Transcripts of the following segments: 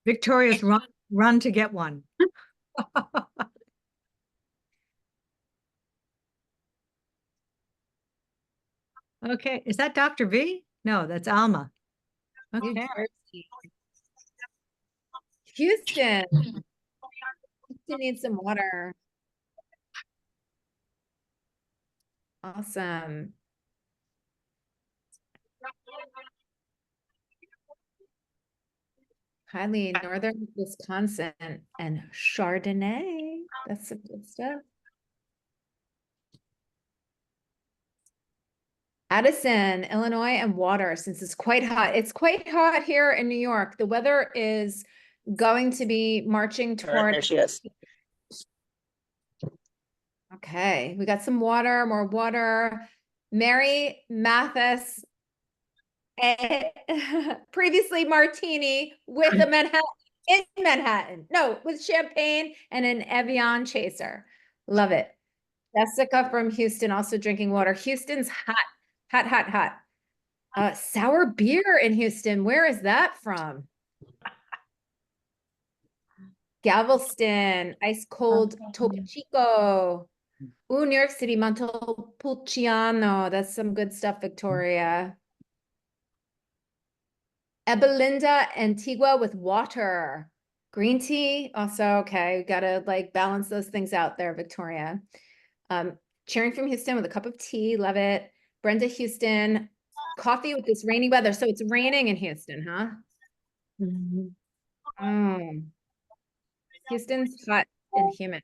Victoria's run to get one. Okay, is that Dr. V? No, that's Alma. New Okay. Jersey. Houston. Houston needs some water. Awesome. Highly northern Wisconsin and Chardonnay. That's some good stuff. Addison, Illinois, and water, since it's quite hot. It's quite hot here in New York. The weather is going to be marching toward. There she is. Okay, we got some water, more water. Mary Mathis, previously martini with a Manhattan, in Manhattan. No, with champagne and an Evian chaser. Love it. Jessica from Houston, also drinking water. Houston's hot, hot, hot, hot. Sour beer in Houston. Where is that from? Galveston, ice cold Topo Chico. Ooh, New York City, Montepulciano. That's some good stuff, Victoria. Ebelinda, Antigua with water. Green tea, also okay. We gotta like balance those things out there, Victoria. Cheering from Houston with a cup of tea, love it. Brenda, Houston, coffee with this rainy weather. So it's raining in Houston, huh? Houston's hot and humid.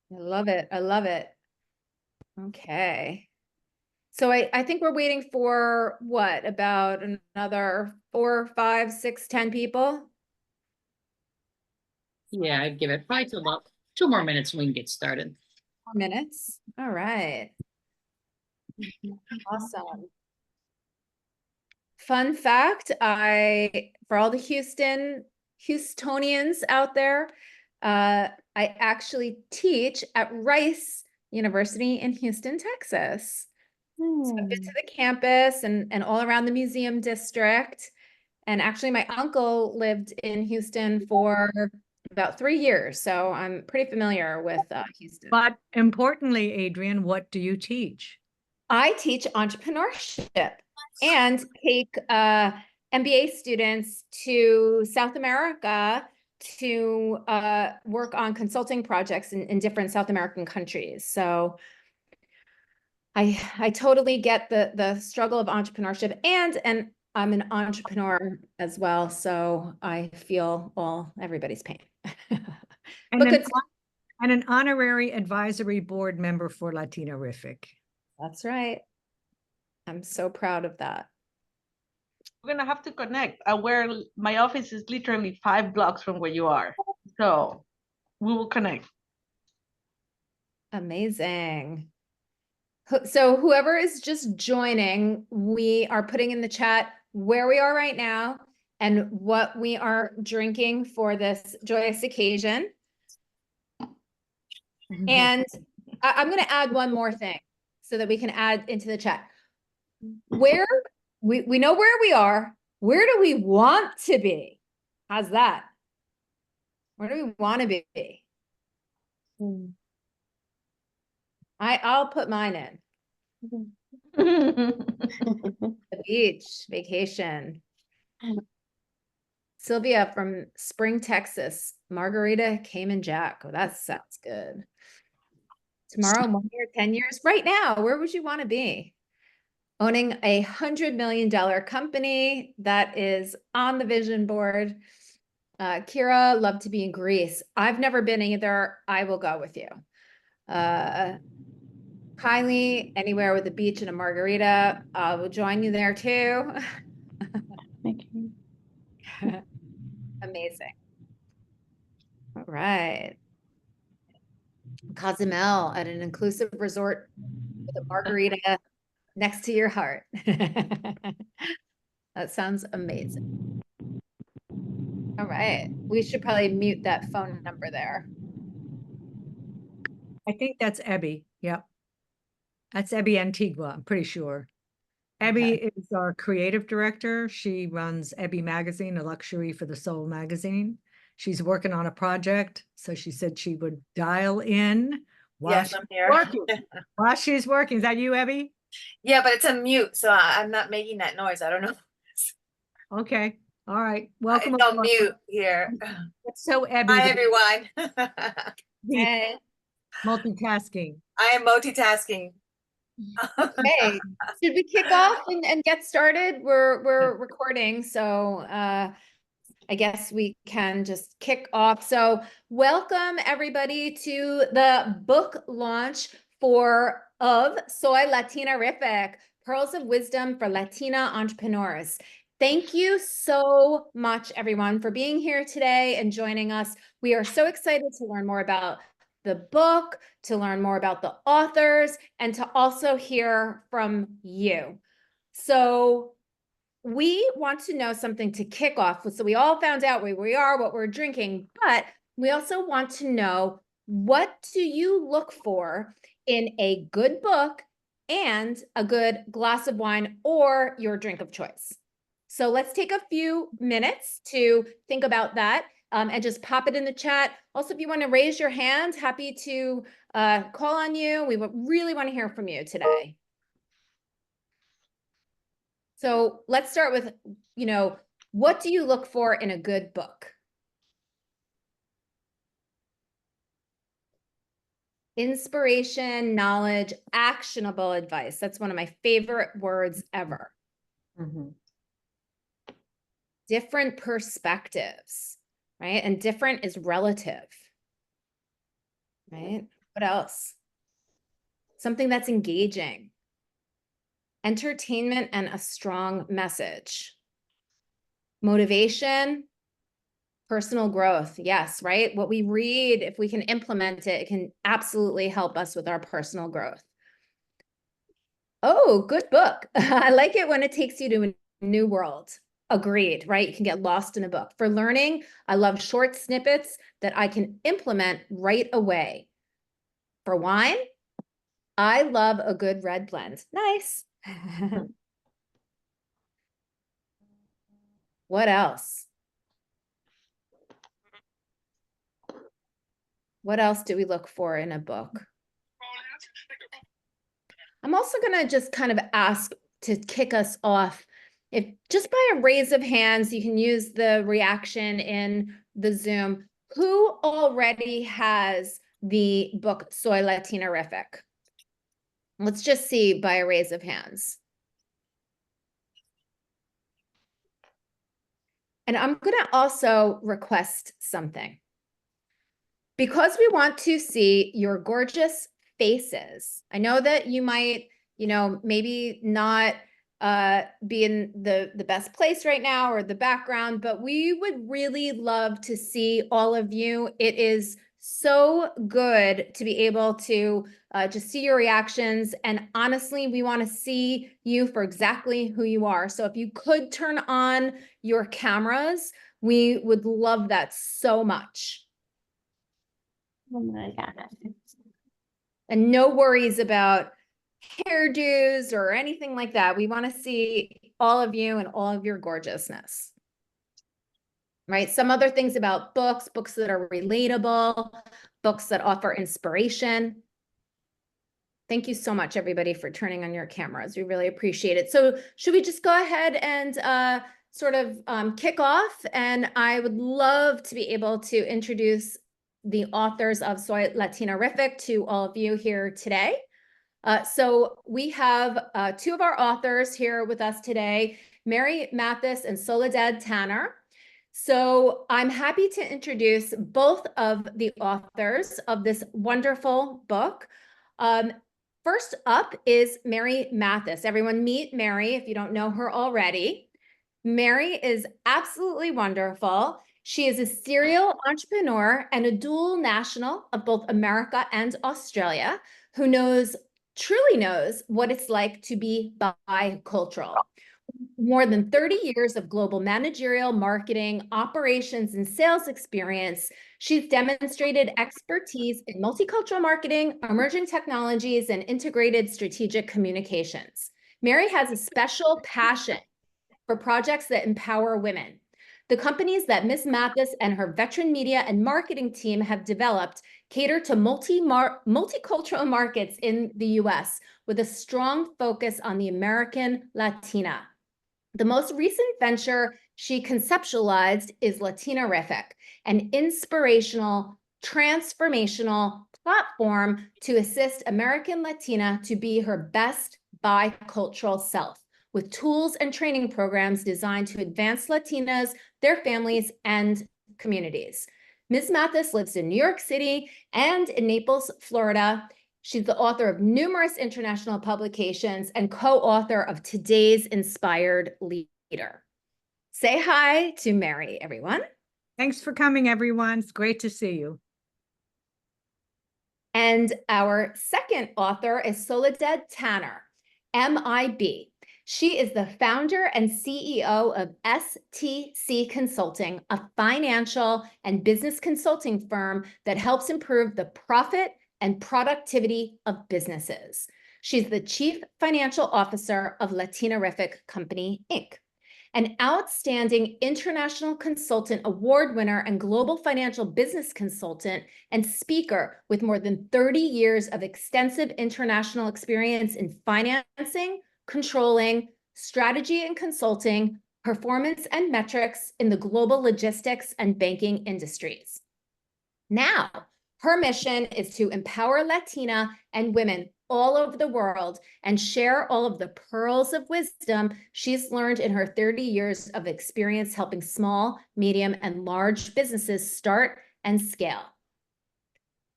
I love it. I love it. Okay. So I think we're waiting for what, about another 4, 5, 6, 10 people? Yeah, I'd give it probably till about 2 more minutes and we can get started. 4 minutes. All right. Awesome. Fun fact, for all the Houstonians out there, I actually teach at Rice University in Houston, Texas. So I've been to the campus and all around the museum district. And actually my uncle lived in Houston for about 3 years. So I'm pretty familiar with Houston. But importantly, Adrian, what do you teach? I teach entrepreneurship and take MBA students to South America to work on consulting projects in different South American countries. So I totally get the struggle of entrepreneurship, and I'm an entrepreneur as well. So I feel everybody's pain. And But an, good. and an honorary advisory board member for Latinarrific. That's right. I'm so proud of that. We're gonna have to connect. Where my office is literally 5 blocks from where you are. So we will connect. Amazing. So whoever is just joining, we are putting in the chat where we are right now and what we are drinking for this joyous occasion. And I'm going to add one more thing so that we can add into the chat. Where we know where we are, where do we want to be? How's that? Where do we want to be? I'll put mine in. The beach, vacation. Sylvia from Spring, Texas. Margarita, Cayman Jack. Oh, that sounds good. Tomorrow, 1 year, 10 years. Right now, where would you want to be? Owning a $100 million company that is on the vision board. Kira, love to be in Greece. I've never been either. I will go with you. Kylie, anywhere with a beach and a margarita. We'll join you there too. Thank you. Amazing. All right. Cozumel at an inclusive resort with a margarita next to your heart. That sounds amazing. All right. We should probably mute that phone number there. I think that's Ebby. Yep. That's Ebby Antigua, I'm pretty sure. Abby is our creative director. She runs Abby Magazine, a luxury for the soul magazine. She's working on a project, so she said she would dial in while Yes, she's I'm here. working. While she's working. Is that you, Abby? Yeah, but it's a mute, so I'm not making that noise. I don't know. Okay. All right. Welcome. It's on aboard. mute here. It's so Abby Hi, to everyone. be Hey, multitasking. I am multitasking. hey, should we kick off and get started? We're recording, so I guess we can just kick off. So welcome everybody to the book launch of Soy Latinarrific, Pearls of Wisdom for Latina Entrepreneurs. Thank you so much, everyone, for being here today and joining us. We are so excited to learn more about the book, to learn more about the authors, and to also hear from you. So we want to know something to kick off with. So we all found out where we are, what we're drinking, but we also want to know, what do you look for in a good book and a good glass of wine or your drink of choice? So let's take a few minutes to think about that and just pop it in the chat. Also, if you want to raise your hand, happy to call on you. We really want to hear from you today. So let's start with, what do you look for in a good book? Inspiration, knowledge, actionable advice. That's one of my favorite words ever. Different perspectives, right? And different is relative, right? What else? Something that's engaging. Entertainment and a strong message. Motivation, personal growth. Yes, right? What we read, if we can implement it, it can absolutely help us with our personal growth. Oh, good book. I like it when it takes you to a new world. Agreed, right? You can get lost in a book. For learning, I love short snippets that I can implement right away. For wine, I love a good red blend. Nice. What else? What else do we look for in a book? I'm also going to just kind of ask to kick us off, if just by a raise of hands, you can use the reaction in the Zoom, who already has the book Soy Latinarrific? Let's just see by a raise of hands. And I'm going to also request something. Because we want to see your gorgeous faces. I know that you might, maybe not be in the best place right now or the background, but we would really love to see all of you. It is so good to be able to just see your reactions. And honestly, we want to see you for exactly who you are. So if you could turn on your cameras, we would love that so much. Oh my God. And no worries about hairdos or anything like that. We want to see all of you and all of your gorgeousness. Right? Some other things about books that are relatable, books that offer inspiration. Thank you so much, everybody, for turning on your cameras. We really appreciate it. So should we just go ahead and sort of kick off? And I would love to be able to introduce the authors of Soy Latinarrific to all of you here today. So we have two of our authors here with us today, Mary Mathis and Soledad Tanner. So I'm happy to introduce both of the authors of this wonderful book. First up is Mary Mathis. Everyone meet Mary if you don't know her already. Mary is absolutely wonderful. She is a serial entrepreneur and a dual national of both America and Australia who truly knows what it's like to be bicultural. More than 30 years of global managerial, marketing, operations, and sales experience, she's demonstrated expertise in multicultural marketing, emerging technologies, and integrated strategic communications. Mary has a special passion for projects that empower women. The companies that Ms. Mathis and her veteran media and marketing team have developed cater to multicultural markets in the US with a strong focus on the American Latina. The most recent venture she conceptualized is Latinarrific, an inspirational, transformational platform to assist American Latina to be her best bicultural self, with tools and training programs designed to advance Latinas, their families, and communities. Ms. Mathis lives in New York City and in Naples, Florida. She's the author of numerous international publications and co-author of Today's Inspired Leader. Say hi to Mary, everyone. Thanks for coming, everyone. It's great to see you. And our second author is Soledad Tanner, MIB. She is the founder and CEO of STC Consulting, a financial and business consulting firm that helps improve the profit and productivity of businesses. She's the Chief Financial Officer of Latinarrific Company, Inc., an outstanding international consultant, award winner, and global financial business consultant and speaker with more than 30 years of extensive international experience in financing, controlling, strategy and consulting, performance and metrics in the global logistics and banking industries. Now, her mission is to empower Latina and women all over the world and share all of the pearls of wisdom she's learned in her 30 years of experience helping small, medium, and large businesses start and scale.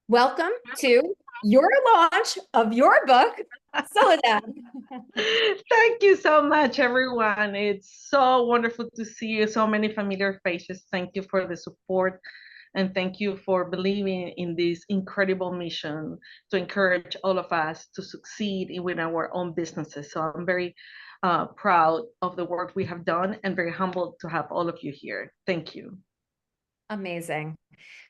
Welcome to your launch of your book, Soledad. Thank you so much, everyone. It's so wonderful to see you, so many familiar faces. Thank you for the support. And thank you for believing in this incredible mission to encourage all of us to succeed with our own businesses. So I'm very proud of the work we have done and very humbled to have all of you here. Thank you. Amazing.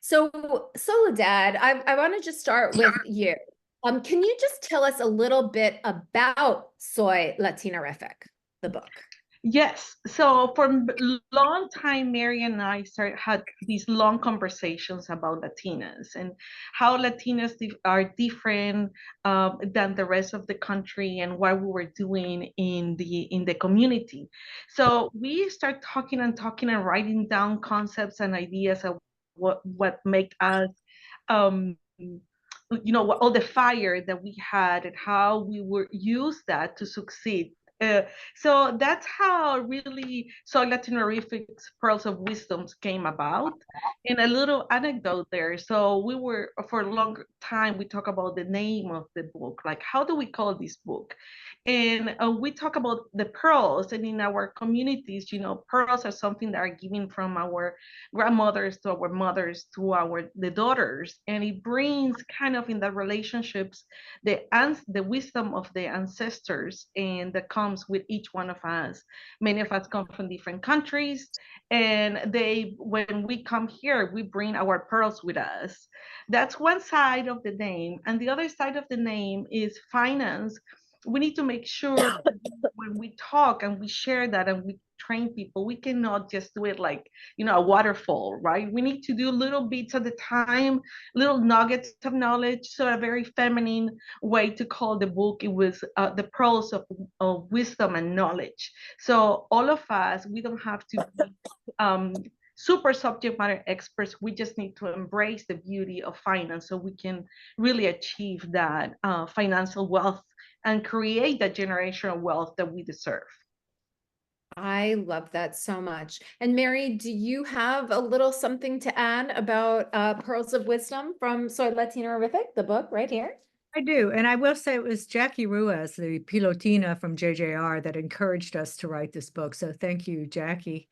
So Soledad, I want to just start with you. Can you just tell us a little bit about Soy Latinarrific, the book? Yes. So for a long time, Mary and I had these long conversations about Latinas and how Latinas are different than the rest of the country and what we were doing in the community. So we start talking and writing down concepts and ideas of what make us all the fire that we had and how we were use that to succeed. So that's how really Soy Latinarrific's Pearls of Wisdoms came about. And a little anecdote there. So we were, for a long time, we talk about the name of the book, like how do we call this book? And we talk about the pearls, and in our communities, pearls are something that are given from our grandmothers to our mothers to the daughters, and it brings kind of in the relationships the wisdom of the ancestors, and that comes with each one of us. Many of us come from different countries, and when we come here, we bring our pearls with us. That's one side of the name, and the other side of the name is finance. We need to make sure that when we talk and we share that and we train people, we cannot just do it like, a waterfall, right? We need to do little bits at a time, little nuggets of knowledge. So a very feminine way to call the book, it was the pearls of wisdom and knowledge. So all of us, we don't have to be super subject matter experts. We just need to embrace the beauty of finance so we can really achieve that financial wealth and create that generational wealth that we deserve. I love that so much. And Mary, do you have a little something to add about Pearls of Wisdom from Soy Latinarrific, the book right here? I do. And I will say it was Jackie Ruiz, the Pilotina from JJR, that encouraged us to write this book. So thank you, Jackie.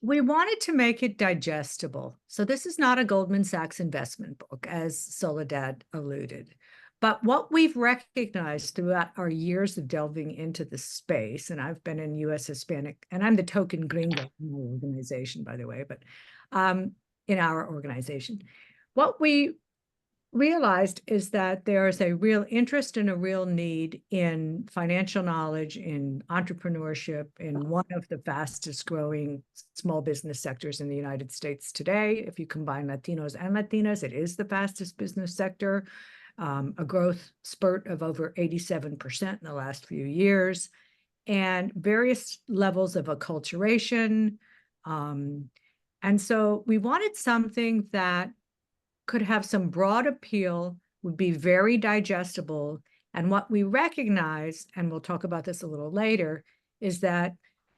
We wanted to make it digestible. So this is not a Goldman Sachs investment book, as Soledad alluded. But what we've recognized throughout our years of delving into the space, and I've been in U.S. Hispanic, and I'm the token gringo in my organization, by the way, but in our organization, what we realized is that there is a real interest and a real need in financial knowledge, in entrepreneurship, in one of the fastest growing small business sectors in the United States today. If you combine Latinos and Latinas, it is the fastest business sector, a growth spurt of over 87% in the last few years, and various levels of acculturation. And so we wanted something that could have some broad appeal, would be very digestible. And what we recognize, and we'll talk about this a little later, is that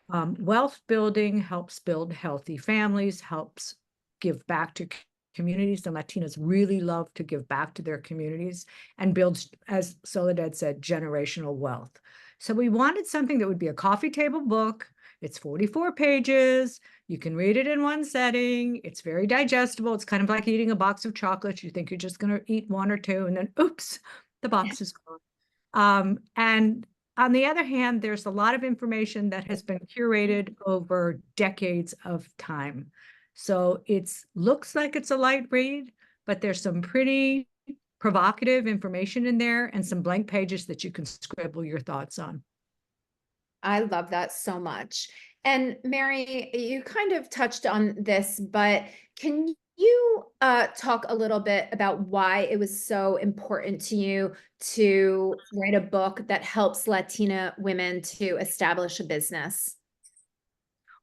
wealth building helps build healthy families, helps give back to communities. And Latinas really love to give back to their communities and builds, as Soledad said, generational wealth. So we wanted something that would be a coffee table book. It's 44 pages. You can read it in one setting. It's very digestible. It's kind of like eating a box of chocolates. You think you're just going to eat one or two, and then oops, the box is gone. And on the other hand, there's a lot of information that has been curated over decades of time. So it looks like it's a light read, but there's some pretty provocative information in there and some blank pages that you can scribble your thoughts on. I love that so much. And Mary, you kind of touched on this, but can you talk a little bit about why it was so important to you to write a book that helps Latina women to establish a business?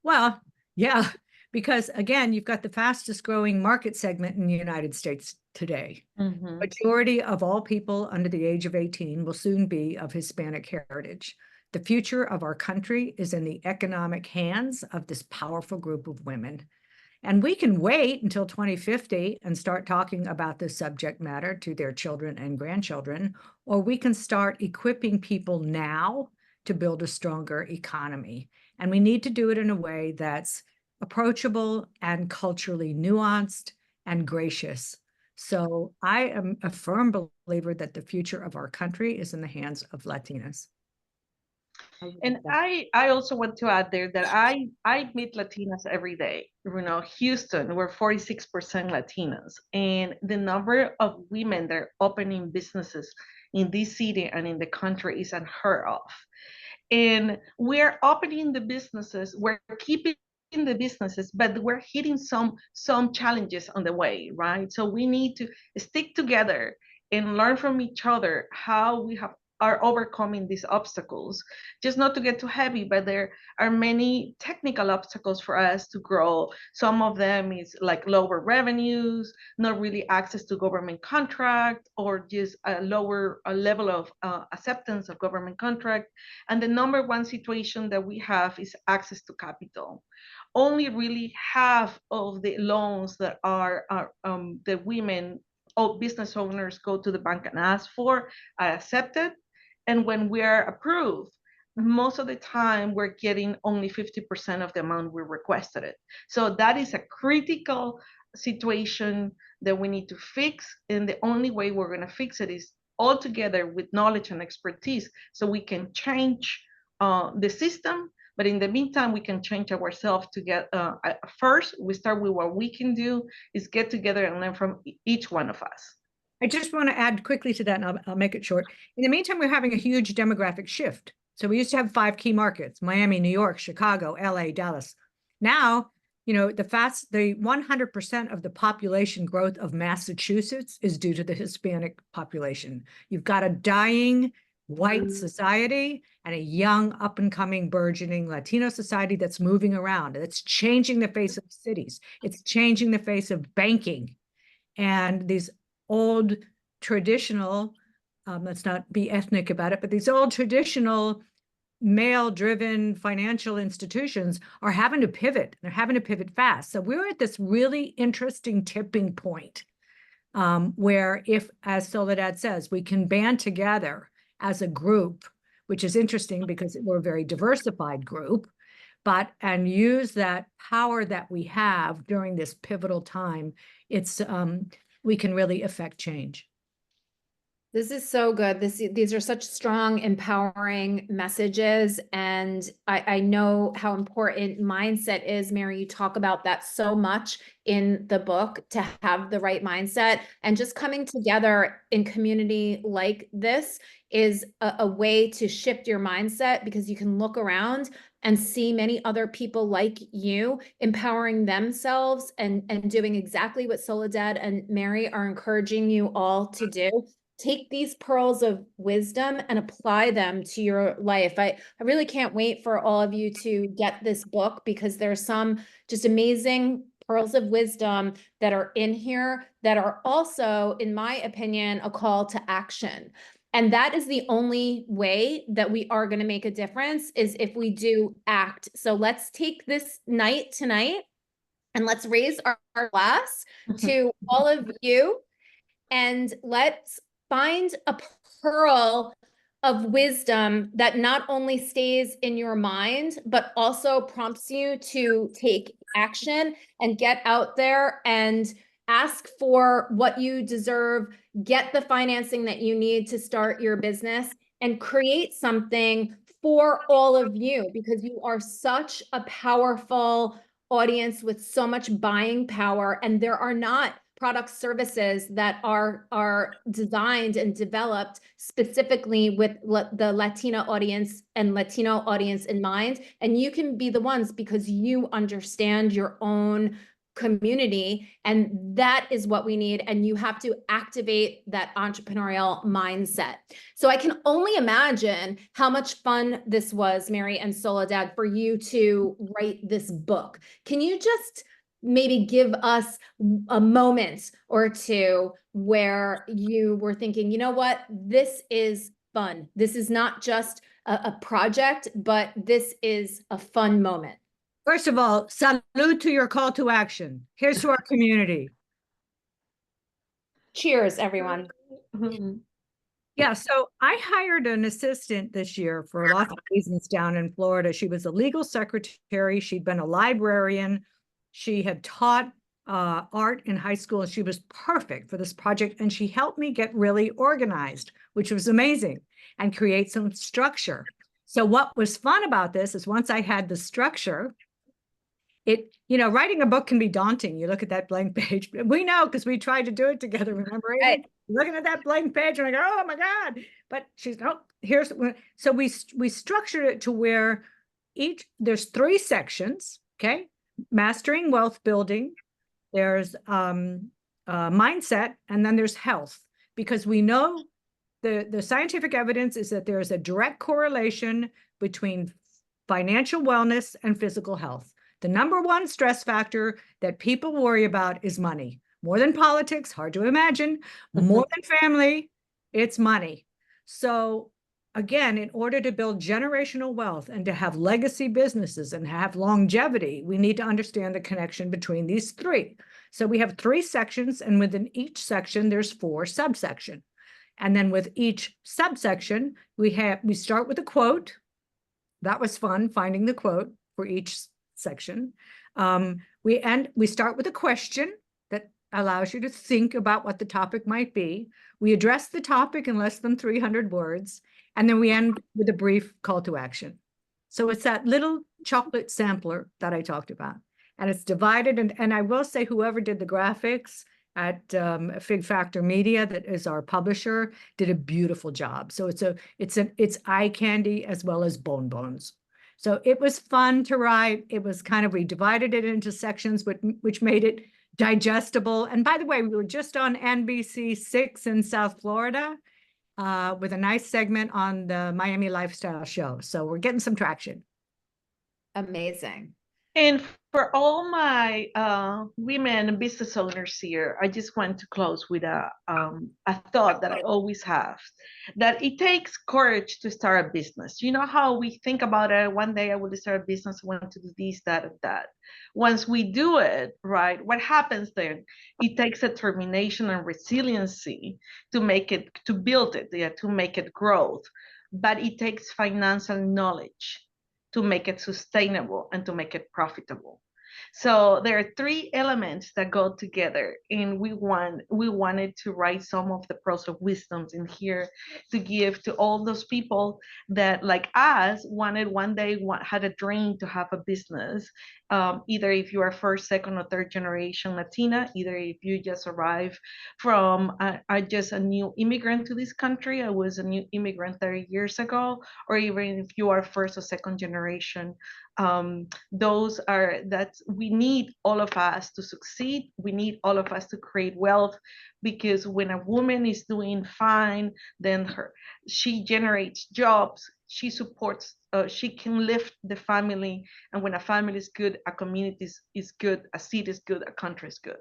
Well, yeah, because again, you've got the fastest growing market segment in the United States today. Mhm. Majority of all people under the age of 18 will soon be of Hispanic heritage. The future of our country is in the economic hands of this powerful group of women. And we can wait until 2050 and start talking about this subject matter to their children and grandchildren, or we can start equipping people now to build a stronger economy. And we need to do it in a way that's approachable and culturally nuanced and gracious. So I am a firm believer that the future of our country is in the hands of Latinas. And I also want to add there that I meet Latinas every day. You know, Houston, we're 46% Latinas, and the number of women that are opening businesses in this city and in the country is unheard of. And we're opening the businesses, we're keeping the businesses, but we're hitting some challenges on the way, right? So we need to stick together and learn from each other how we are overcoming these obstacles. Just not to get too heavy, but there are many technical obstacles for us to grow. Some of them is like lower revenues, not really access to government contract, or just a lower level of acceptance of government contract. And the number one situation that we have is access to capital. Only really half of the loans that are the women or business owners go to the bank and ask for are accepted. And when we're approved, most of the time we're getting only 50% of the amount we requested it. So that is a critical situation that we need to fix. And the only way we're going to fix it is all together with knowledge and expertise, so we can change the system. But in the meantime, we can change ourselves to get, first, we start with what we can do is get together and learn from each one of us. I just want to add quickly to that, and I'll make it short. In the meantime, we're having a huge demographic shift. So we used to have 5 key markets: Miami, New York, Chicago, LA, Dallas. Now, you know, the 100% of the population growth of Massachusetts is due to the Hispanic population. You've got a dying white society and a young, up and coming, burgeoning Latino society that's moving around. It's changing the face of cities. It's changing the face of banking. And these old traditional, let's not be ethnic about it, but these old traditional male-driven financial institutions are having to pivot. They're having to pivot fast. So we're at this really interesting tipping point where if, as Soledad says, we can band together as a group, which is interesting because we're a very diversified group, and use that power that we have during this pivotal time, we can really affect change. This is so good. These are such strong, empowering messages. And I know how important mindset is. Mary, you talk about that so much in the book, to have the right mindset. And just coming together in community like this is a way to shift your mindset, because you can look around and see many other people like you empowering themselves and doing exactly what Soledad and Mary are encouraging you all to do. Take these pearls of wisdom and apply them to your life. I really can't wait for all of you to get this book, because there's some just amazing pearls of wisdom that are in here that are also, in my opinion, a call to action. And that is the only way that we are going to make a difference, is if we do act. So let's take this night tonight and let's raise our glass to all of you, and let's find a pearl of wisdom that not only stays in your mind, but also prompts you to take action and get out there and ask for what you deserve, get the financing that you need to start your business, and create something for all of you, because you are such a powerful audience with so much buying power, and there are not product services that are designed and developed specifically with the Latina audience and Latino audience in mind. And you can be the ones, because you understand your own community, and that is what we need. And you have to activate that entrepreneurial mindset. So I can only imagine how much fun this was, Mary and Soledad, for you to write this book. Can you just maybe give us a moment or two where you were thinking, you know what, this is fun. This is not just a project, but this is a fun moment. First of all, salute to your call to action. Here's to our community. Cheers, everyone. Yeah, so I hired an assistant this year for lots of reasons down in Florida. She was a legal secretary. She'd been a librarian. She had taught art in high school, and she was perfect for this project. And she helped me get really organized, which was amazing, and create some structure. So what was fun about this is, once I had the structure, writing a book can be daunting. You look at that blank page. We know, because we tried to do it together. Remember, Right. looking at that blank page, and I go, oh my God. But she's, no, here's, so we structured it to where there's 3 sections, okay? Mastering wealth building, there's mindset, and then there's health. Because we know the scientific evidence is that there's a direct correlation between financial wellness and physical health. The number one stress factor that people worry about is money. More than politics, hard to imagine. More than family, it's money. So again, in order to build generational wealth and to have legacy businesses and have longevity, we need to understand the connection between these 3. So we have 3 sections, and within each section, there's 4 subsections. And then with each subsection, we start with a quote. That was fun, finding the quote for each section. We start with a question that allows you to think about what the topic might be. We address the topic in less than 300 words, and then we end with a brief call to action. So it's that little chocolate sampler that I talked about, and it's divided. And I will say, whoever did the graphics at Fig Factor Media, that is our publisher, did a beautiful job. So it's eye candy as well as bones. So it was fun to write. It was we divided it into sections, which made it digestible. And by the way, we were just on NBC 6 in South Florida with a nice segment on the Miami Lifestyle Show. So we're getting some traction. Amazing. And for all my women business owners here, I just want to close with a thought that I always have, that it takes courage to start a business. You know how we think about it, one day I will start a business, I want to do this, that, and that. Once we do it, right, what happens then? It takes determination and resiliency to build it, to make it growth. But it takes financial knowledge to make it sustainable and to make it profitable. So there are three elements that go together, and we wanted to write some of the pearls of wisdoms in here to give to all those people that, like us, wanted one day had a dream to have a business. Either if you are first, second, or third generation Latina, either if you just arrived from just a new immigrant to this country. I was a new immigrant 30 years ago, or even if you are first or second generation. We need all of us to succeed. We need all of us to create wealth, because when a woman is doing fine, then she generates jobs, she supports, she can lift the family, and when a family is good, a community is good, a city is good, a country is good.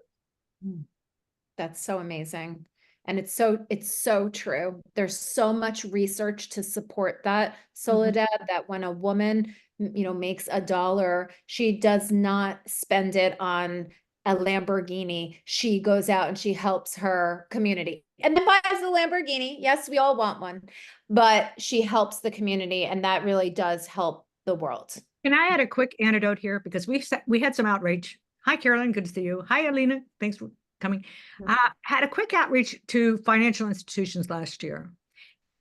That's so amazing. And it's so true. There's so much research to support that, Soledad, that when a woman, makes $1, she does not spend it on a Lamborghini. She goes out and she helps her community and then buys a Lamborghini. Yes, we all want one, but she helps the community, and that really does help the world. Can I add a quick anecdote here? Because we had some outreach. Hi, Carolyn. Good to see you. Hi, Alina. Thanks for coming. Had a quick outreach to financial institutions last year.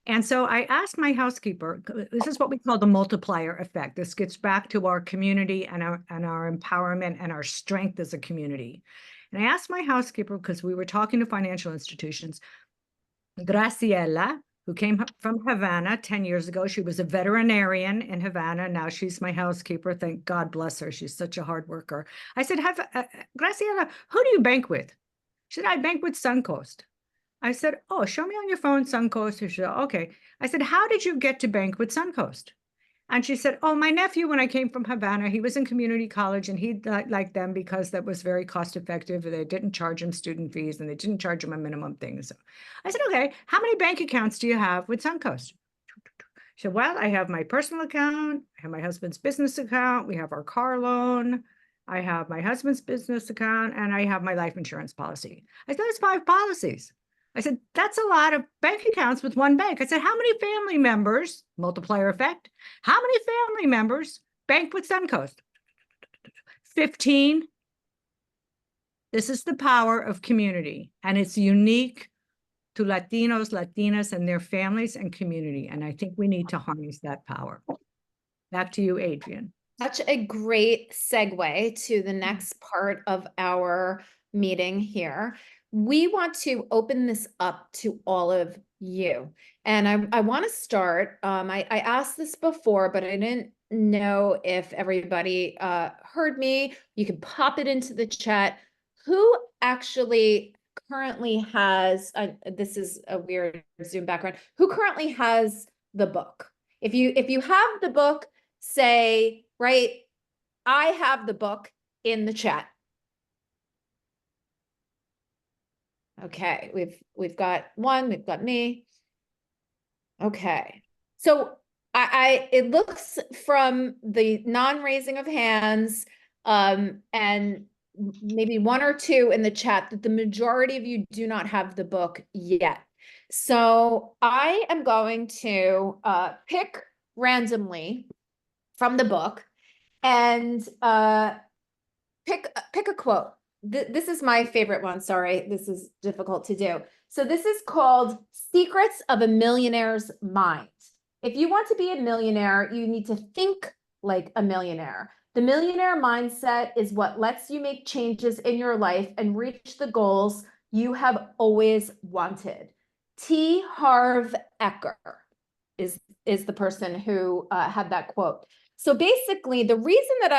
And so I asked my housekeeper, this is what we call the multiplier effect. This gets back to our community and our empowerment and our strength as a community. And I asked my housekeeper, because we were talking to financial institutions, Graciela, who came from Havana 10 years ago. She was a veterinarian in Havana. Now she's my housekeeper. Thank God bless her. She's such a hard worker. I said, Graciela, who do you bank with? She said, I bank with Suncoast. I said, oh, show me on your phone, Suncoast. She said, okay. I said, how did you get to bank with Suncoast? And she said, oh, my nephew, when I came from Havana, he was in community college, and he liked them because that was very cost effective. They didn't charge him student fees, and they didn't charge him a minimum thing. So I said, okay, how many bank accounts do you have with Suncoast? She said, well, I have my personal account, I have my husband's business account, we have our car loan, I have my husband's business account, and I have my life insurance policy. I said, that's 5 policies. I said, that's a lot of bank accounts with one bank. I said, how many family members, multiplier effect, how many family members bank with Suncoast? 15. This is the power of community, and it's unique to Latinos, Latinas, and their families and community. And I think we need to harness that power. Back to you, Adrienne. Such a great segue to the next part of our meeting here. We want to open this up to all of you. And I want to start, I asked this before, but I didn't know if everybody heard me. You can pop it into the chat. Who actually currently has, this is a weird Zoom background, who currently has the book? If you have the book, say, right, I have the book in the chat. Okay, we've got one, we've got me. Okay, so it looks from the non-raising of hands and maybe 1 or 2 in the chat that the majority of you do not have the book yet. So I am going to pick randomly from the book and pick a quote. This is my favorite one. Sorry, this is difficult to do. So this is called Secrets of a Millionaire's Mind. If you want to be a millionaire, you need to think like a millionaire. The millionaire mindset is what lets you make changes in your life and reach the goals you have always wanted. T. Harv Eker is the person who had that quote. So basically, the reason that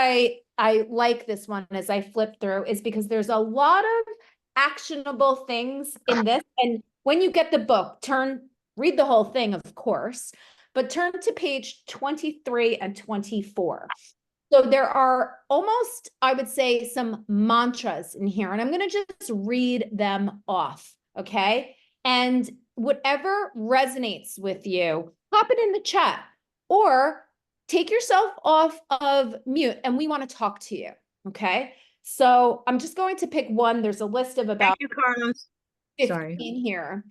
I like this one as I flip through is because there's a lot of actionable things in this. And when you get the book, read the whole thing, of course, but turn to page 23 and 24. So there are almost, I would say, some mantras in here, and I'm going to just read them off, okay? And whatever resonates with you, pop it in the chat or take yourself off of mute, and we want to talk to you, okay? So I'm just going to pick one. There's a list of about Thank you, Carlos. 15 Sorry. here.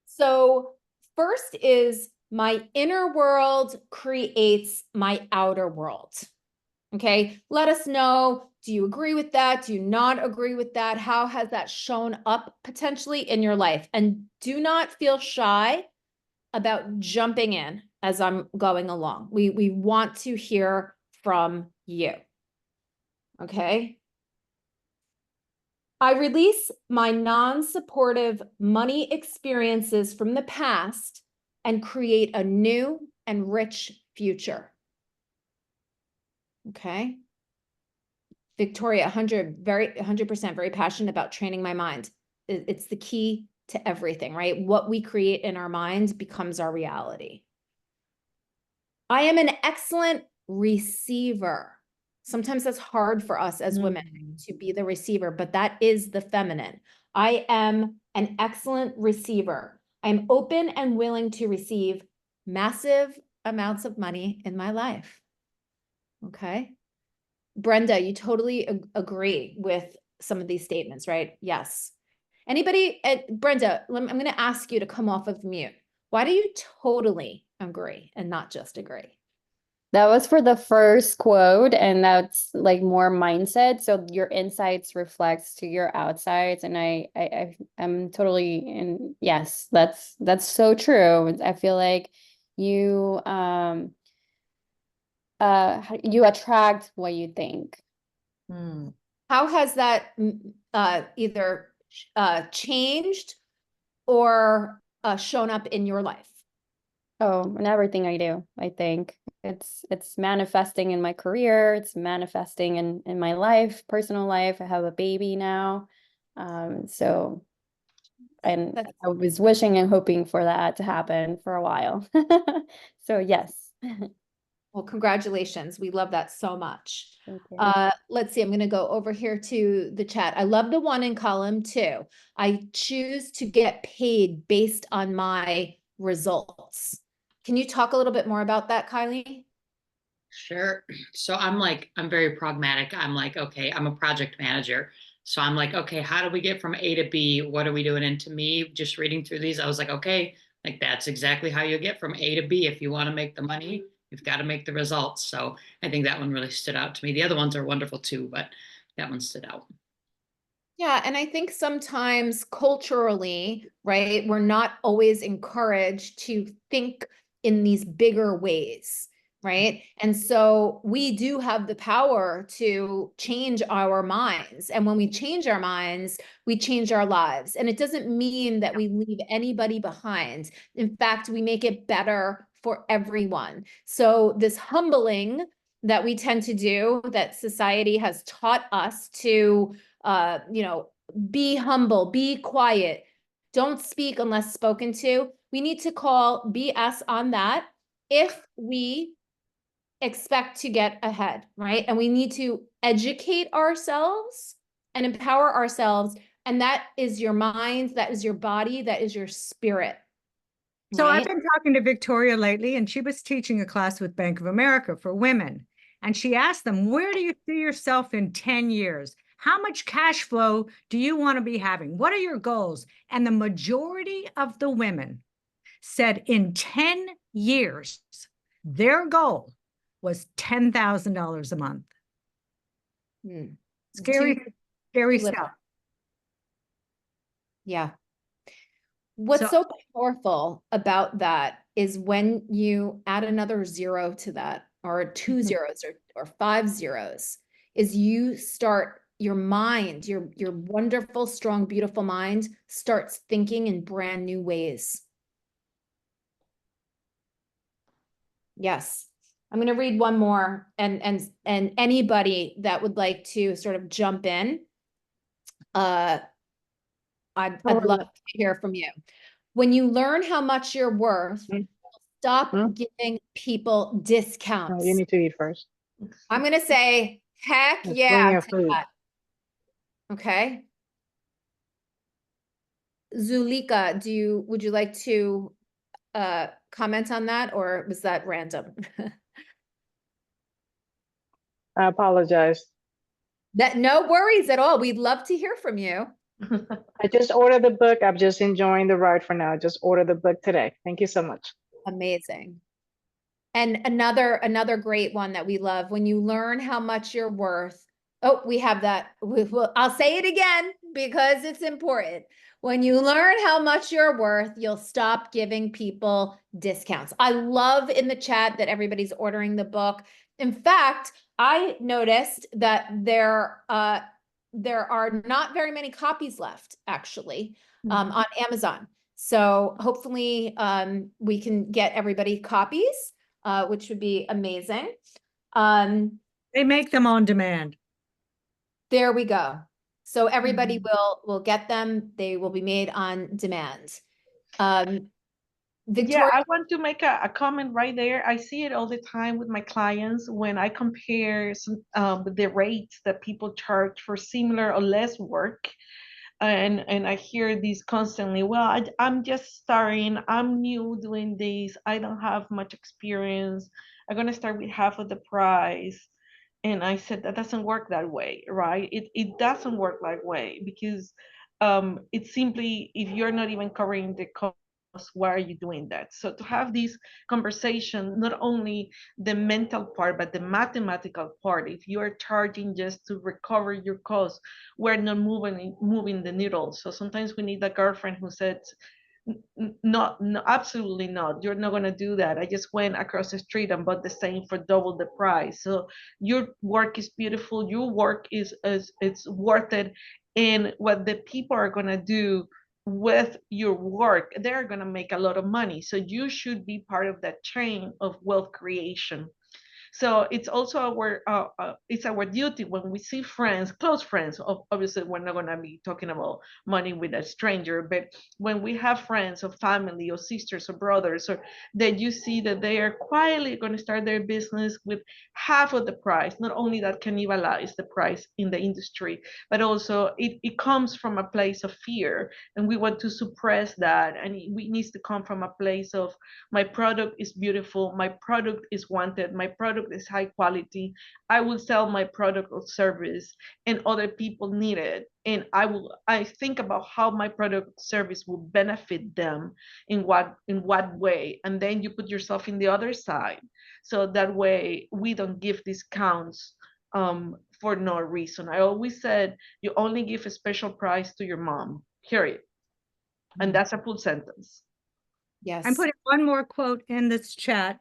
So first is my inner world creates my outer world. Okay, let us know. Do you agree with that? Do you not agree with that? How has that shown up potentially in your life? And do not feel shy about jumping in as I'm going along. We want to hear from you. Okay. I release my non-supportive money experiences from the past and create a new and rich future. Okay. Victoria, 100% very passionate about training my mind. It's the key to everything, right? What we create in our mind becomes our reality. I am an excellent receiver. Sometimes that's hard for us as women to be the receiver, but that is the feminine. I am an excellent receiver. I'm open and willing to receive massive amounts of money in my life. Okay. Brenda, you totally agree with some of these statements, right? Yes. Anybody, Brenda, I'm going to ask you to come off of mute. Why do you totally agree and not just agree? That was for the first quote, and that's like more mindset. So your insights reflects to your outsides, and I'm totally in. Yes, that's so true. I feel like you you attract what you think. How has that either changed or shown up in your life? Oh, and everything I do, I think it's manifesting in my career, it's manifesting in my life, personal life. I have a baby now. So and I was wishing and hoping for that to happen for a while. So yes. Well, congratulations. We love that so much. Thank you. Let's see, I'm going to go over here to the chat. I love the one in column 2. I choose to get paid based on my results. Can you talk a little bit more about that, Kylie? Sure. So I'm very pragmatic. I'm like, okay, I'm a project manager. So I'm like, okay, how do we get from A to B? What are we doing? And to me, just reading through these, I was like, okay, like that's exactly how you get from A to B. If you want to make the money, you've got to make the results. So I think that one really stood out to me. The other ones are wonderful too, but that one stood out. Yeah, and I think sometimes culturally, right, we're not always encouraged to think in these bigger ways, right? And so we do have the power to change our minds. And when we change our minds, we change our lives. And it doesn't mean that we leave anybody behind. In fact, we make it better for everyone. So this humbling that we tend to do, that society has taught us to be humble, be quiet, don't speak unless spoken to. We need to call BS on that if we expect to get ahead, right? And we need to educate ourselves and empower ourselves. And that is your mind, that is your body, that is your spirit. So right? I've been talking to Victoria lately, and she was teaching a class with Bank of America for women. And she asked them, where do you see yourself in 10 years? How much cash flow do you want to be having? What are your goals? And the majority of the women said in 10 years, their goal was $10,000 a month. Scary stuff. Yeah. What's so powerful about that is when you add another 0 to that, or 2 zeros or 5 zeros, is you start your mind, your wonderful, strong, beautiful mind starts thinking in brand new ways. Yes. I'm going to read one more, and anybody that would like to sort of jump in, I'd love to hear from you. When you learn how much you're worth, stop giving people discounts. No, you need to eat first. I'm going to say, heck There's yeah plenty of to food. that. Okay. Zulika, would you like to comment on that, or was that random? I apologize. No worries at all. We'd love to hear from you. I just ordered the book. I'm just enjoying the ride for now. Just ordered the book today. Thank you so much. Amazing. And another great one that we love, when you learn how much you're worth. Oh, we have that. I'll say it again because it's important. When you learn how much you're worth, you'll stop giving people discounts. I love in the chat that everybody's ordering the book. In fact, I noticed that there are not very many copies left, actually, on Amazon. So hopefully we can get everybody copies, which would be amazing. They make them on demand. There we go. So everybody will get them. They will be made on demand. Victoria, Yeah, I want to make a comment right there. I see it all the time with my clients when I compare the rates that people charge for similar or less work. And I hear these constantly. Well, I'm just starting. I'm new doing this. I don't have much experience. I'm gonna start with half of the price. And I said that doesn't work that way, right? It doesn't work that way because it's simply if you're not even covering the cost, why are you doing that? So to have this conversation, not only the mental part but the mathematical part, if you are charging just to recover your costs, we're not moving the needle. So sometimes we need a girlfriend who said, no, absolutely not. You're not going to do that. I just went across the street and bought the same for double the price. So your work is beautiful. Your work is it's worth it. And what the people are going to do with your work, they're going to make a lot of money. So you should be part of that chain of wealth creation. So it's also our duty when we see friends, close friends. Obviously, we're not going to be talking about money with a stranger, but when we have friends or family or sisters or brothers, or that you see that they are quietly going to start their business with half of the price, not only that cannibalize the price in the industry, but also it comes from a place of fear, and we want to suppress that, and it needs to come from a place of my product is beautiful, my product is wanted, my product is high quality. I will sell my product or service and other people need it. And I think about how my product or service will benefit them in what way. And then you put yourself in the other side. So that way we don't give discounts for no reason. I always said you only give a special price to your mom, period. And that's a full sentence. yes. I'm putting one more quote in this chat.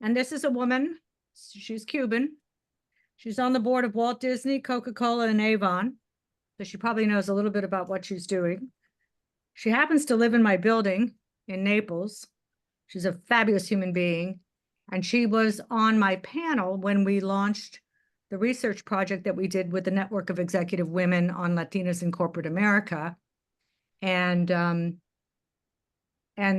And this is a woman. She's Cuban. She's on the board of Walt Disney, Coca-Cola, and Avon. So she probably knows a little bit about what she's doing. She happens to live in my building in Naples. She's a fabulous human being. And she was on my panel when we launched the research project that we did with the Network of Executive Women on Latinas in Corporate America. And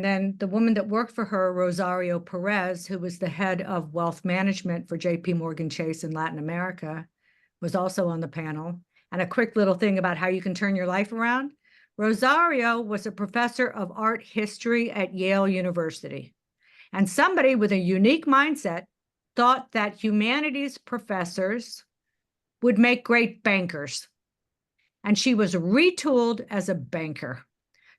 then the woman that worked for her, Rosario Perez, who was the head of wealth management for JP Morgan Chase in Latin America, was also on the panel. And a quick little thing about how you can turn your life around. Rosario was a professor of art history at Yale University. And somebody with a unique mindset thought that humanities professors would make great bankers. And she was retooled as a banker.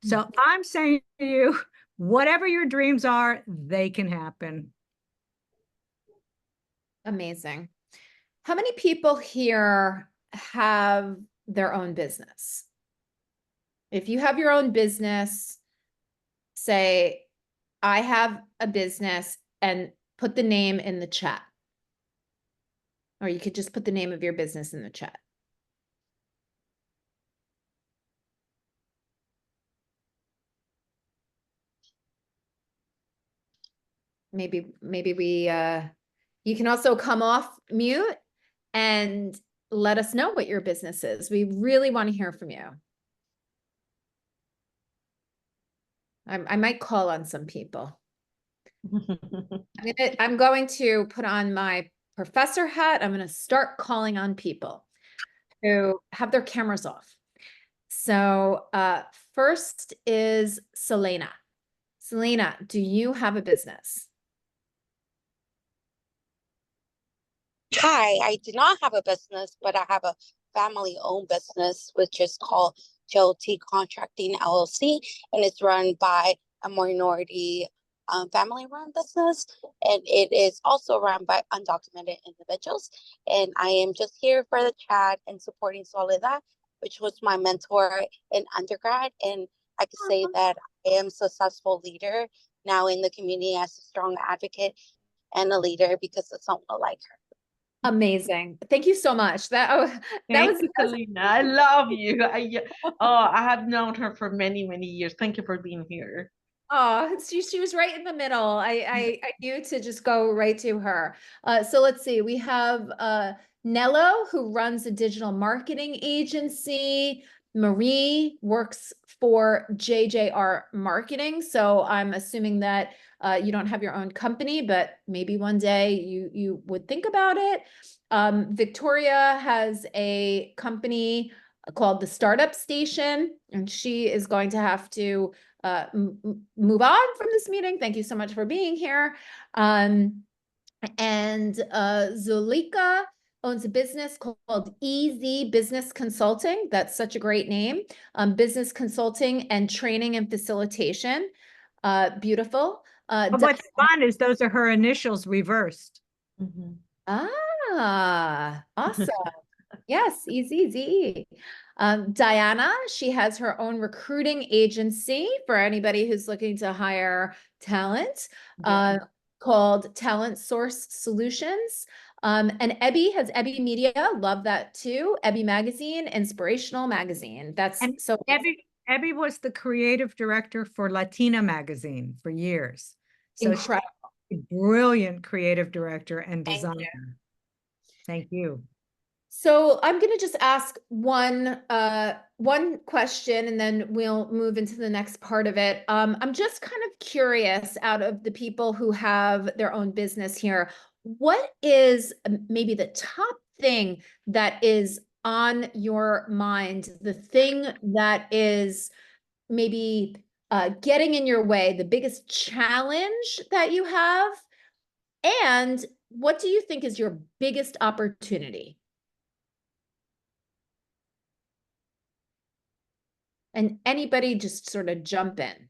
So I'm saying to you, whatever your dreams are, they can happen. Amazing. How many people here have their own business? If you have your own business, say, I have a business, and put the name in the chat. Or you could just put the name of your business in the chat. Maybe we you can also come off mute and let us know what your business is. We really want to hear from you. I might call on some people. I'm going to put on my professor hat. I'm going to start calling on people who have their cameras off. So first is Selena. Selena, do you have a business? Hi, I do not have a business, but I have a family-owned business, which is called JLT Contracting LLC, and it's run by a minority family-run business, and it is also run by undocumented individuals. And I am just here for the chat and supporting Soledad, which was my mentor in undergrad. And I could say that I am a successful leader now in the community as a strong advocate and a leader because of someone like her. Amazing. Thank you so much. That Thank was you, Selena. I love you. I have known her for many, many years. Thank you for being here. Oh, she was right in the middle. I knew to just go right to her. So let's see. We have Nello, who runs a digital marketing agency. Marie works for JJR Marketing. So I'm assuming that you don't have your own company, but maybe one day you would think about it. Victoria has a company called the Startup Station, and she is going to have to move on from this meeting. Thank you so much for being here. And Zulika owns a business called EZ Business Consulting. That's such a great name. Business consulting and training and facilitation. Beautiful. But what's fun is those are her initials reversed. Mhm. Ah, awesome. Yes, easy. Diana, she has her own recruiting agency for anybody who's looking to hire talent, called Talent Source Solutions. And Ebby has Ebby Media, love that too. Ebby Magazine, inspirational magazine. That's And so Ebby was the creative director for Latina magazine for years. So incredible. she's a brilliant creative director and Thank you. designer. Thank you. So I'm going to just ask one question, and then we'll move into the next part of it. I'm just kind of curious, out of the people who have their own business here, what is maybe the top thing that is on your mind, the thing that is maybe getting in your way, the biggest challenge that you have, and what do you think is your biggest opportunity? And anybody just sort of jump in.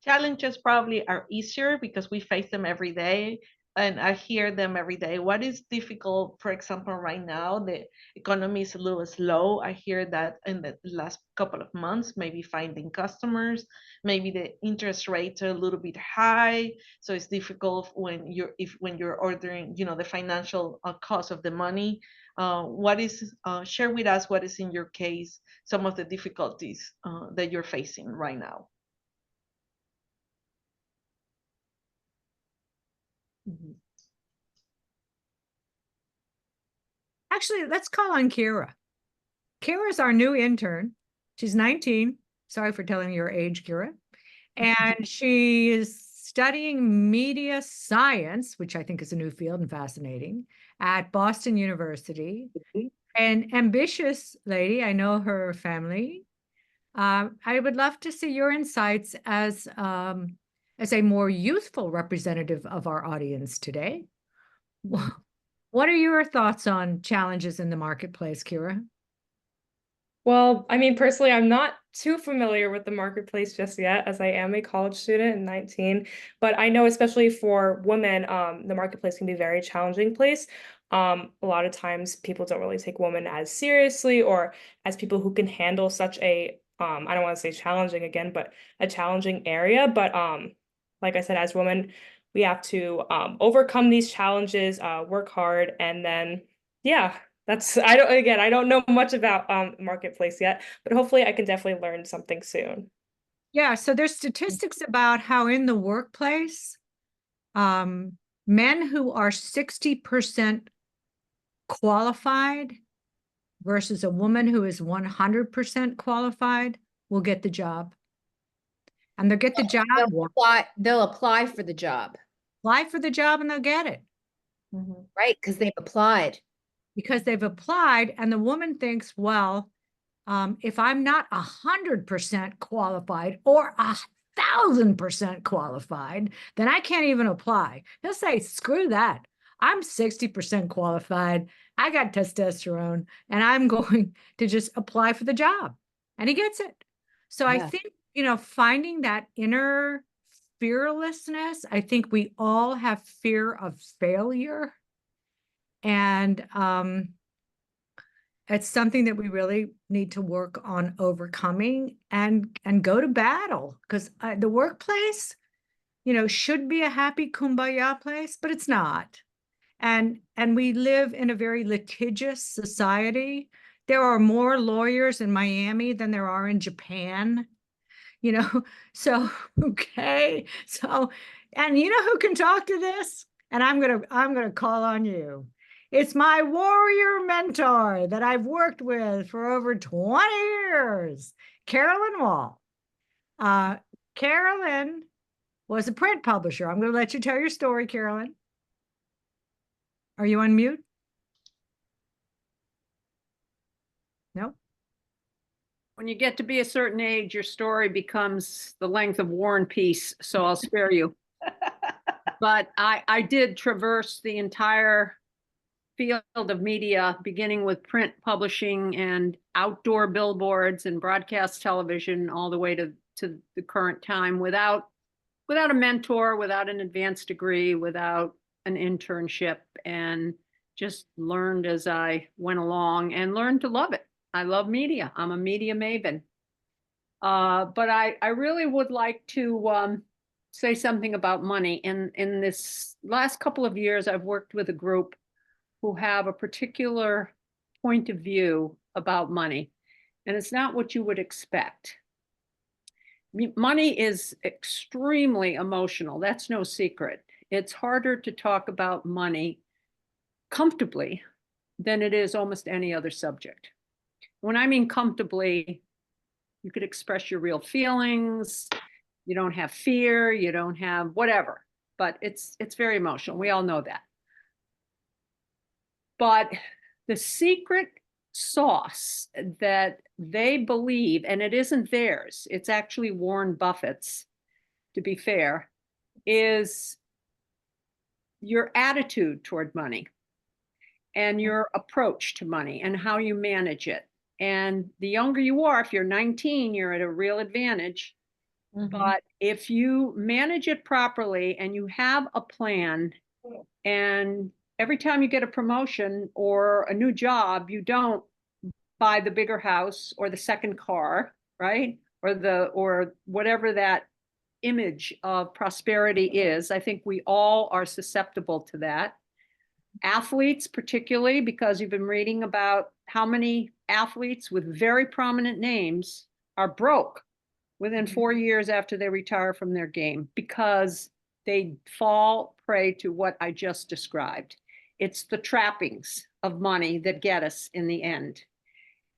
Challenges probably are easier because we face them every day, and I hear them every day. What is difficult, for example, right now, the economy is a little slow. I hear that in the last couple of months, maybe finding customers, maybe the interest rates are a little bit high, so it's difficult when you're ordering, the financial cost of the money. Share with us what is in your case, some of the difficulties that you're facing right now. Actually, let's call on Kira. Kira's our new intern. She's 19. Sorry for telling your age, Kira. And she is studying media science, which I think is a new field and fascinating, at Boston University. An ambitious lady. I know her family. I would love to see your insights as a more youthful representative of our audience today. What are your thoughts on challenges in the marketplace, Kira? Well, I mean, personally, I'm not too familiar with the marketplace just yet, as I am a college student and 19. But I know, especially for women, the marketplace can be a very challenging place. A lot of times people don't really take women as seriously or as people who can handle such a, I don't want to say challenging again, but a challenging area. But like I said, as women, we have to overcome these challenges, work hard, and then, yeah. I don't know much about marketplace yet, but hopefully I can definitely learn something soon. Yeah, so there's statistics about how in the workplace, men who are 60% qualified versus a woman who is 100% qualified will get the job. And they'll get the job. They'll apply for the job. Apply for the job and they'll get it. Right, because they've applied. Because they've applied, and the woman thinks, well, if I'm not 100% qualified or 1,000% qualified, then I can't even apply. He'll say, screw that. I'm 60% qualified. I got testosterone, and I'm going to just apply for the job. And he gets it. So I think finding that inner fearlessness. I think we all have fear of failure. And it's something that we really need to work on overcoming and go to battle, because the workplace, should be a happy kumbaya place, but it's not. And we live in a very litigious society. There are more lawyers in Miami than there are in Japan. So okay. So, and who can talk to this? And I'm gonna call on you. It's my warrior mentor that I've worked with for over 20 years, Carolyn Wall. Carolyn was a print publisher. I'm going to let you tell your story, Carolyn. Are you on mute? No? When you get to be a certain age, your story becomes the length of War and Peace, so I'll spare you. But I did traverse the entire field of media, beginning with print publishing and outdoor billboards and broadcast television, all the way to the current time, without a mentor, without an advanced degree, without an internship, and just learned as I went along and learned to love it. I love media. I'm a media maven. But I really would like to say something about money. In this last couple of years, I've worked with a group who have a particular point of view about money, and it's not what you would expect. Money is extremely emotional. That's no secret. It's harder to talk about money comfortably than it is almost any other subject. When I mean comfortably, you could express your real feelings. You don't have fear. You don't have whatever, but it's very emotional. We all know that. But the secret sauce that they believe, and it isn't theirs, it's actually Warren Buffett's, to be fair, is your attitude toward money and your approach to money and how you manage it. And the younger you are, if you're 19, you're at a real advantage. Mm-hmm. But if you manage it properly and you have a plan, and every time you get a promotion or a new job, you don't buy the bigger house or the second car, right? Or whatever that image of prosperity is. I think we all are susceptible to that. Athletes, particularly, because you've been reading about how many athletes with very prominent names are broke within 4 years after they retire from their game, because they fall prey to what I just described. It's the trappings of money that get us in the end.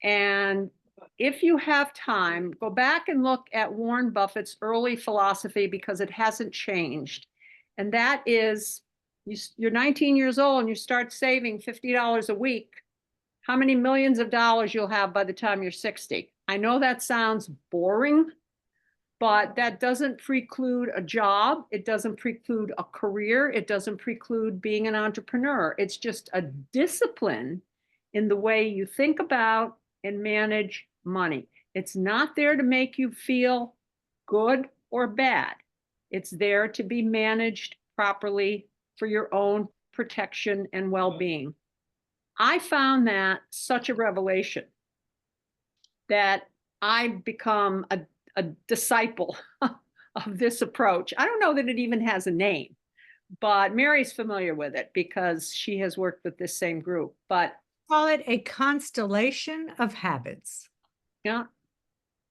And if you have time, go back and look at Warren Buffett's early philosophy, because it hasn't changed. And that is, you're 19 years old and you start saving $50 a week. How many millions of dollars you'll have by the time you're 60? I know that sounds boring, but that doesn't preclude a job. It doesn't preclude a career. It doesn't preclude being an entrepreneur. It's just a discipline in the way you think about and manage money. It's not there to make you feel good or bad. It's there to be managed properly for your own protection and well-being. I found that such a revelation that I've become a disciple of this approach. I don't know that it even has a name, but Mary's familiar with it because she has worked with this same group. But call it a constellation of habits. Yeah,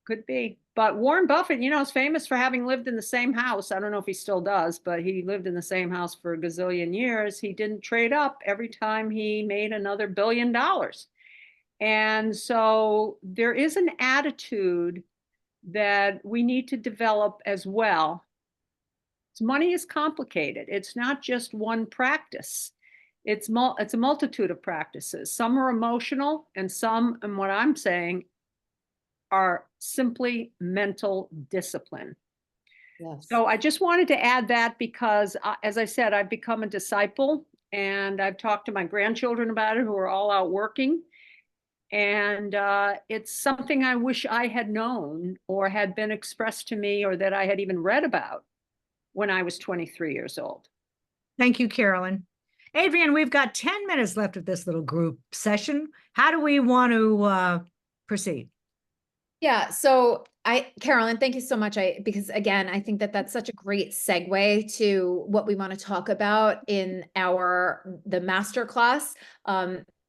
could be. But Warren Buffett, is famous for having lived in the same house. I don't know if he still does, but he lived in the same house for a gazillion years. He didn't trade up every time he made another $1 billion. And so there is an attitude that we need to develop as well. Money is complicated. It's not just one practice. It's a multitude of practices. Some are emotional, and some, and what I'm saying, are simply mental discipline. Yes. So I just wanted to add that because, as I said, I've become a disciple, and I've talked to my grandchildren about it, who are all out working. And it's something I wish I had known or had been expressed to me or that I had even read about when I was 23 years old. Thank you, Carolyn. Adrian, we've got 10 minutes left of this little group session. How do we want to proceed? Yeah, so Carolyn, thank you so much. Because again, I think that that's such a great segue to what we want to talk about in the masterclass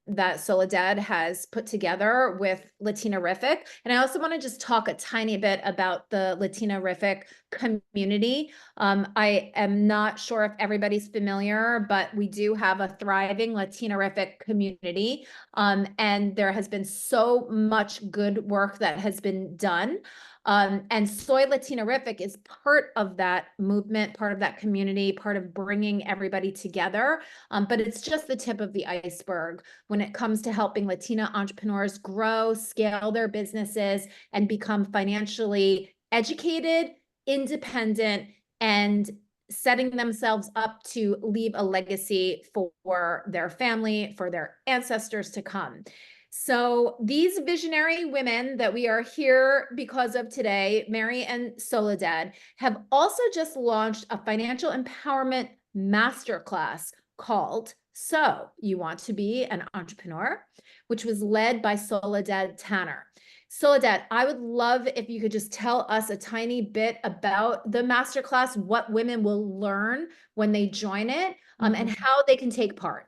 that Soledad has put together with Latinarrific. And I also want to just talk a tiny bit about the Latinarrific community. I am not sure if everybody's familiar, but we do have a thriving Latinarrific community. And there has been so much good work that has been done. And Soy Latinarrific is part of that movement, part of that community, part of bringing everybody together. But it's just the tip of the iceberg when it comes to helping Latina entrepreneurs grow, scale their businesses, and become financially educated, independent, and setting themselves up to leave a legacy for their family, for their ancestors to come. So these visionary women that we are here because of today, Mary and Soledad, have also just launched a financial empowerment masterclass called So You Want to Be an Entrepreneur, which was led by Soledad Tanner. Soledad, I would love if you could just tell us a tiny bit about the masterclass, what women will learn when they join it, and how they can take part.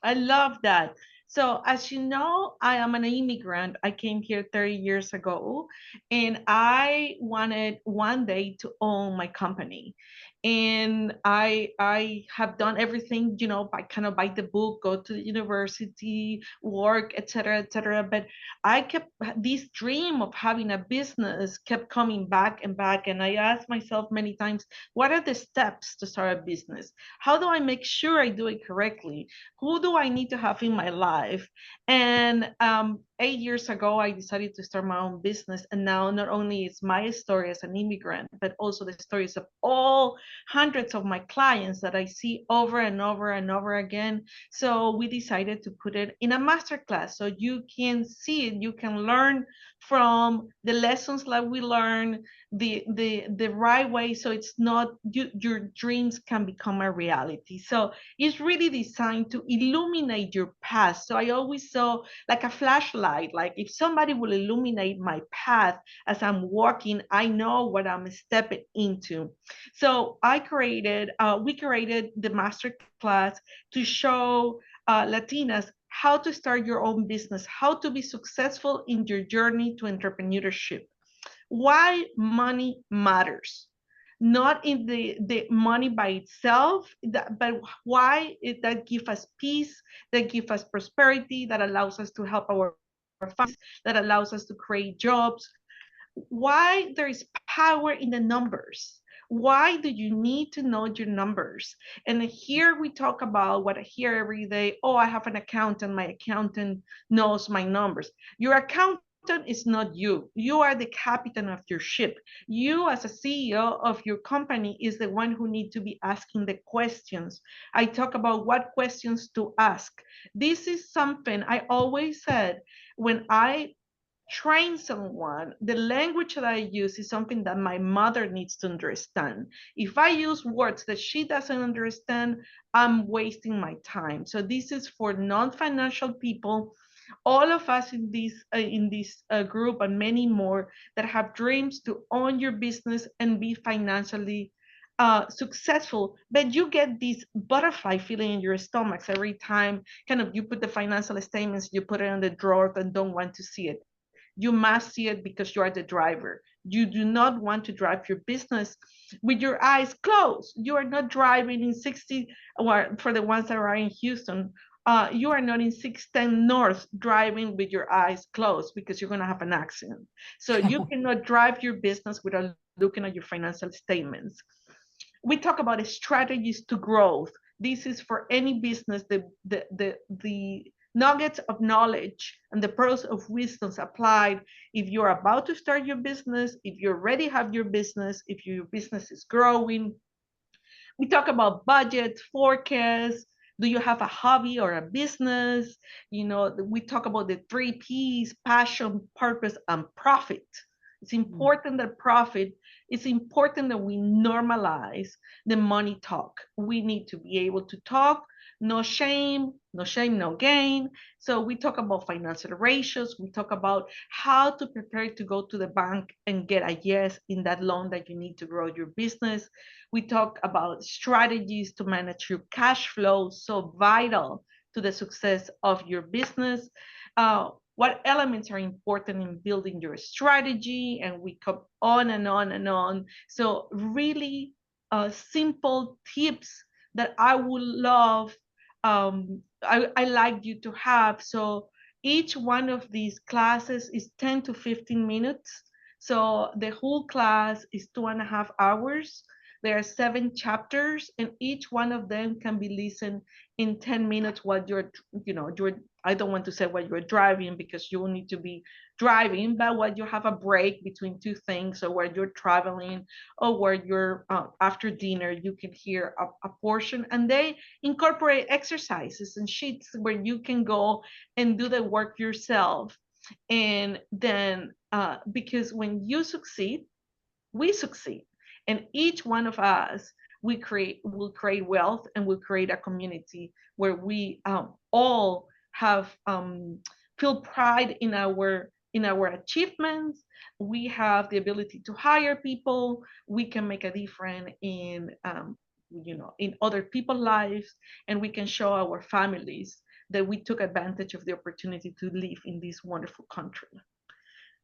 I love that. So as you know, I am an immigrant. I came here 30 years ago, and I wanted one day to own my company. And I have done everything, you know, by the book, go to the university, work, etc. But I kept this dream of having a business kept coming back and back. And I asked myself many times, what are the steps to start a business? How do I make sure I do it correctly? Who do I need to have in my life? And 8 years ago, I decided to start my own business. And now not only is my story as an immigrant, but also the stories of all hundreds of my clients that I see over and over and over again. So we decided to put it in a masterclass so you can see it, you can learn from the lessons that we learn the right way, so it's not your dreams can become a reality. So it's really designed to illuminate your path. So I always saw like a flashlight, like if somebody will illuminate my path as I'm walking, I know what I'm stepping into. So we created the master class to show Latinas how to start your own business, how to be successful in your journey to entrepreneurship, why money matters, not in the money by itself, but why that gives us peace, that gives us prosperity, that allows us to help our families, that allows us to create jobs, why there is power in the numbers. Why do you need to know your numbers? And here we talk about what I hear every day. Oh, I have an accountant. My accountant knows my numbers. Your accountant is not you. You are the captain of your ship. You as a CEO of your company is the one who need to be asking the questions. I talk about what questions to ask. This is something I always said when I train someone, the language that I use is something that my mother needs to understand. If I use words that she doesn't understand, I'm wasting my time. So this is for non-financial people, all of us in this group and many more that have dreams to own your business and be financially successful, but you get this butterfly feeling in your stomachs every time kind of you put the financial statements, you put it in the drawer and don't want to see it. You must see it because you are the driver. You do not want to drive your business with your eyes closed. You are not driving in 60, or for the ones that are in Houston, you are not in 610 North driving with your eyes closed because you're going to have an accident. So you cannot drive your business without looking at your financial statements. We talk about strategies to growth. This is for any business, the nuggets of knowledge and the pearls of wisdom applied if you're about to start your business, if you already have your business, if your business is growing. We talk about budget, forecasts, Do you have a hobby or a business? You know, we talk about the 3 Ps: passion, purpose, and profit. It's important that profit, it's important that we normalize the money talk. We need to be able to talk, no shame, no gain. So we talk about financial ratios. We talk about how to prepare to go to the bank and get a yes in that loan that you need to grow your business. We talk about strategies to manage your cash flow, so vital to the success of your business. What elements are important in building your strategy, and we come on and on and on. So really simple tips that I would love, I like you to have. So each one of these classes is 10 to 15 minutes. So the whole class is 2.5 hours. There are 7 chapters, and each one of them can be listened in 10 minutes while you're, I don't want to say while you're driving, because you will need to be driving, but while you have a break between 2 things, or while you're traveling, or where you're after dinner, you can hear a portion. And they incorporate exercises and sheets where you can go and do the work yourself. And then, because when you succeed, we succeed. And each one of us, will create wealth, and will create a community where we all have feel pride in our achievements. We have the ability to hire people. We can make a difference in in other people's lives, and we can show our families that we took advantage of the opportunity to live in this wonderful country.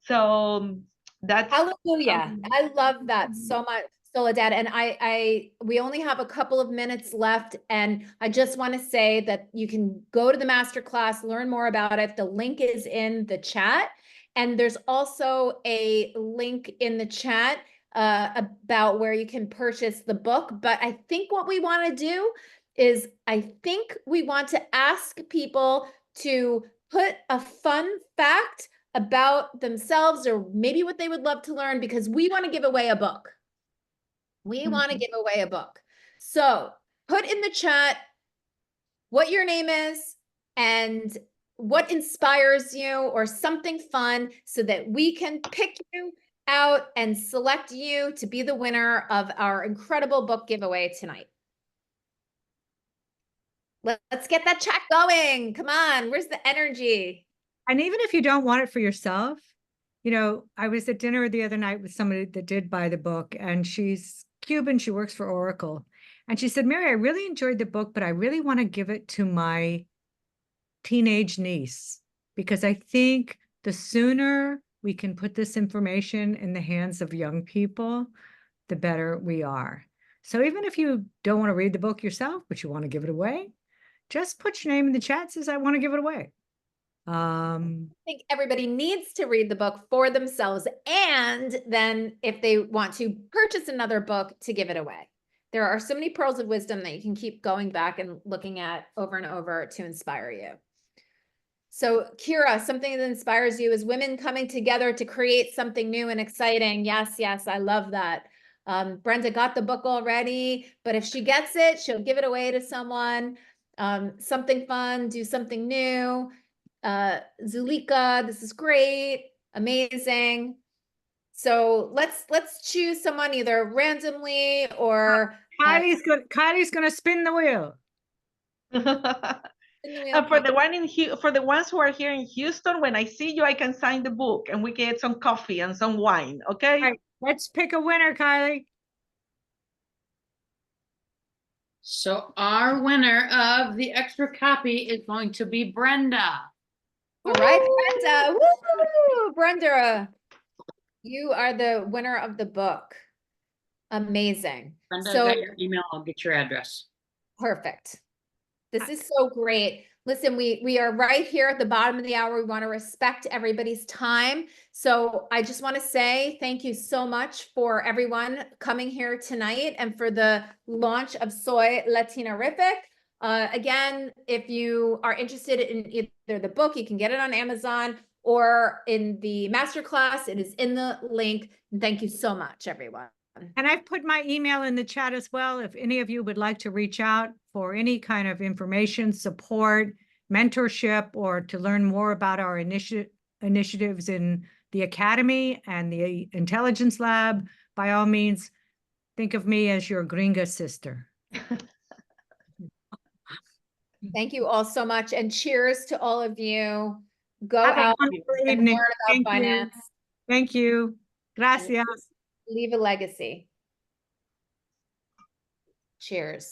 So that's hallelujah. I love that so much, Soledad. And we only have a couple of minutes left, and I just want to say that you can go to the masterclass, learn more about it. The link is in the chat, and there's also a link in the chat about where you can purchase the book. But I think what we want to do is, I think we want to ask people to put a fun fact about themselves, or maybe what they would love to learn, because we want to give away a book. We want to give away a book. So put in the chat what your name is and what inspires you, or something fun, so that we can pick you out and select you to be the winner of our incredible book giveaway tonight. Let's get that chat going. Come on, where's the energy? And even if you don't want it for yourself, I was at dinner the other night with somebody that did buy the book, and she's Cuban. She works for Oracle. And she said, Mary, I really enjoyed the book, but I really want to give it to my teenage niece, because I think the sooner we can put this information in the hands of young people, the better we are. So even if you don't want to read the book yourself, but you want to give it away, just put your name in the chat, says I want to give it away. I think everybody needs to read the book for themselves, and then if they want to purchase another book, to give it away. There are so many pearls of wisdom that you can keep going back and looking at over and over to inspire you. So Kira, something that inspires you is women coming together to create something new and exciting. Yes, I love that. Brenda got the book already, but if she gets it, she'll give it away to someone. Something fun, do something new. Zulika, this is great, amazing. So let's choose someone either randomly or Kylie's gonna spin the wheel. For the ones who are here in Houston, when I see you, I can sign the book and we get some coffee and some wine. Okay. All right, let's pick a winner, Kylie. So our winner of the extra copy is going to be Brenda. All right, Brenda. Woo! Brenda, you are the winner of the book. Amazing. Brenda, I got your email. I'll get your address. Perfect. This is so great. Listen, we are right here at the bottom of the hour. We want to respect everybody's time. So I just want to say thank you so much for everyone coming here tonight, and for the launch of Soy Latinarrific. Again, if you are interested in either the book, you can get it on Amazon, or in the masterclass, it is in the link. And thank you so much, everyone. And I've put my email in the chat as well. If any of you would like to reach out for any kind of information, support, mentorship, or to learn more about our initiatives in the Academy and the Intelligence Lab, by all means, think of me as your gringa sister. Thank you all so much, and cheers to all of you. Go Have a out wonderful and evening. learn about Thank you. finance. Thank you. Gracias. Leave a legacy. Cheers.